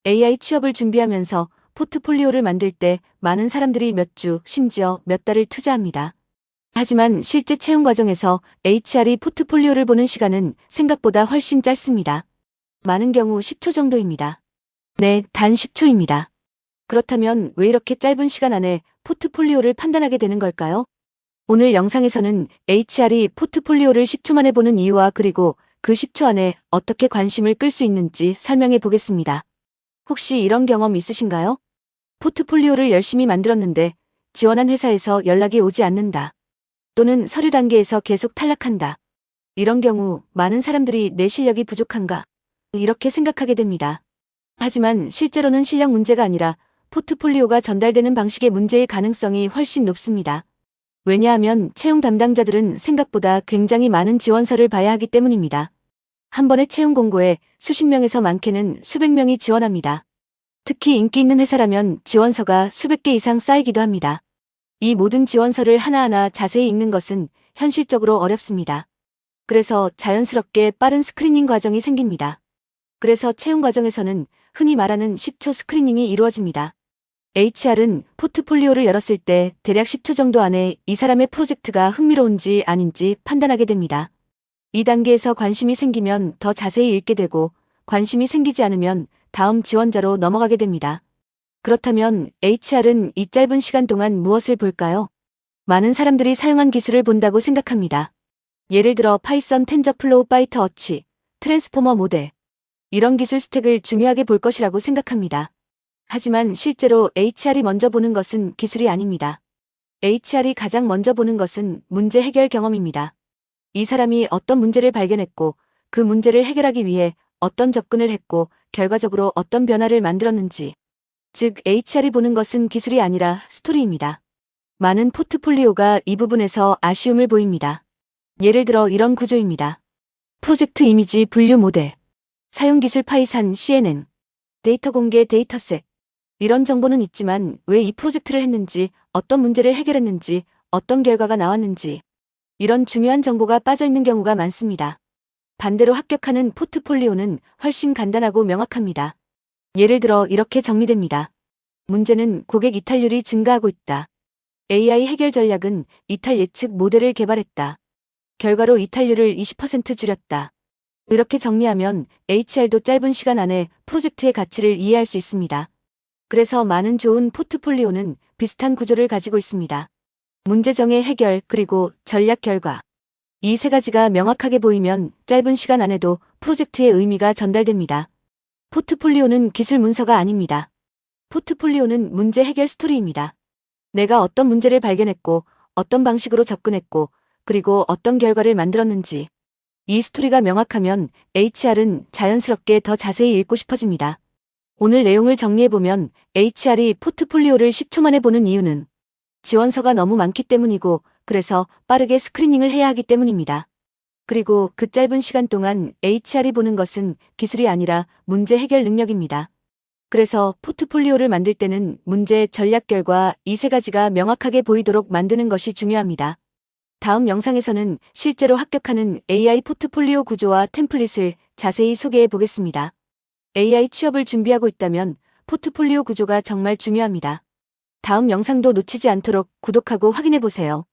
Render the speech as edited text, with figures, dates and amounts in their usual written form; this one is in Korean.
AI 취업을 준비하면서 포트폴리오를 만들 때 많은 사람들이 몇 주, 심지어 몇 달을 투자합니다. 하지만 실제 채용 과정에서 HR이 포트폴리오를 보는 시간은 생각보다 훨씬 짧습니다. 많은 경우 10초 정도입니다. 네, 단 10초입니다. 그렇다면 왜 이렇게 짧은 시간 안에 포트폴리오를 판단하게 되는 걸까요? 오늘 영상에서는 HR이 포트폴리오를 10초 만에 보는 이유와 그리고 그 10초 안에 어떻게 관심을 끌 수 있는지 설명해 보겠습니다. 혹시 이런 경험 있으신가요? 포트폴리오를 열심히 만들었는데 지원한 회사에서 연락이 오지 않는다. 또는 서류 단계에서 계속 탈락한다. 이런 경우 많은 사람들이 내 실력이 부족한가? 이렇게 생각하게 됩니다. 하지만 실제로는 실력 문제가 아니라 포트폴리오가 전달되는 방식의 문제일 가능성이 훨씬 높습니다. 왜냐하면 채용 담당자들은 생각보다 굉장히 많은 지원서를 봐야 하기 때문입니다. 한 번의 채용 공고에 수십 명에서 많게는 수백 명이 지원합니다. 특히 인기 있는 회사라면 지원서가 수백 개 이상 쌓이기도 합니다. 이 모든 지원서를 하나하나 자세히 읽는 것은 현실적으로 어렵습니다. 그래서 자연스럽게 빠른 스크리닝 과정이 생깁니다. 그래서 채용 과정에서는 흔히 말하는 10초 스크리닝이 이루어집니다. HR은 포트폴리오를 열었을 때 대략 10초 정도 안에 이 사람의 프로젝트가 흥미로운지 아닌지 판단하게 됩니다. 이 단계에서 관심이 생기면 더 자세히 읽게 되고 관심이 생기지 않으면 다음 지원자로 넘어가게 됩니다. 그렇다면 HR은 이 짧은 시간 동안 무엇을 볼까요? 많은 사람들이 사용한 기술을 본다고 생각합니다. 예를 들어 파이썬 텐저플로우 파이터 어치, 트랜스포머 모델. 이런 기술 스택을 중요하게 볼 것이라고 생각합니다. 하지만 실제로 HR이 먼저 보는 것은 기술이 아닙니다. HR이 가장 먼저 보는 것은 문제 해결 경험입니다. 이 사람이 어떤 문제를 발견했고 그 문제를 해결하기 위해 어떤 접근을 했고 결과적으로 어떤 변화를 만들었는지. 즉 HR이 보는 것은 기술이 아니라 스토리입니다. 많은 포트폴리오가 이 부분에서 아쉬움을 보입니다. 예를 들어 이런 구조입니다. 프로젝트 이미지 분류 모델, 사용기술 파이산 CNN, 데이터 공개 데이터셋. 이런 정보는 있지만 왜 이 프로젝트를 했는지, 어떤 문제를 해결했는지, 어떤 결과가 나왔는지 이런 중요한 정보가 빠져있는 경우가 많습니다. 반대로 합격하는 포트폴리오는 훨씬 간단하고 명확합니다. 예를 들어 이렇게 정리됩니다. 문제는 고객 이탈률이 증가하고 있다. AI 해결 전략은 이탈 예측 모델을 개발했다. 결과로 이탈률을 20% 줄였다. 이렇게 정리하면 HR도 짧은 시간 안에 프로젝트의 가치를 이해할 수 있습니다. 그래서 많은 좋은 포트폴리오는 비슷한 구조를 가지고 있습니다. 문제 정의 해결 그리고 전략 결과. 이 세 가지가 명확하게 보이면 짧은 시간 안에도 프로젝트의 의미가 전달됩니다. 포트폴리오는 기술 문서가 아닙니다. 포트폴리오는 문제 해결 스토리입니다. 내가 어떤 문제를 발견했고 어떤 방식으로 접근했고 그리고 어떤 결과를 만들었는지. 이 스토리가 명확하면 HR은 자연스럽게 더 자세히 읽고 싶어집니다. 오늘 내용을 정리해보면 HR이 포트폴리오를 10초 만에 보는 이유는 지원서가 너무 많기 때문이고 그래서 빠르게 스크리닝을 해야 하기 때문입니다. 그리고 그 짧은 시간 동안 HR이 보는 것은 기술이 아니라 문제 해결 능력입니다. 그래서 포트폴리오를 만들 때는 문제, 전략, 결과 이 세 가지가 명확하게 보이도록 만드는 것이 중요합니다. 다음 영상에서는 실제로 합격하는 AI 포트폴리오 구조와 템플릿을 자세히 소개해 보겠습니다. AI 취업을 준비하고 있다면 포트폴리오 구조가 정말 중요합니다. 다음 영상도 놓치지 않도록 구독하고 확인해 보세요.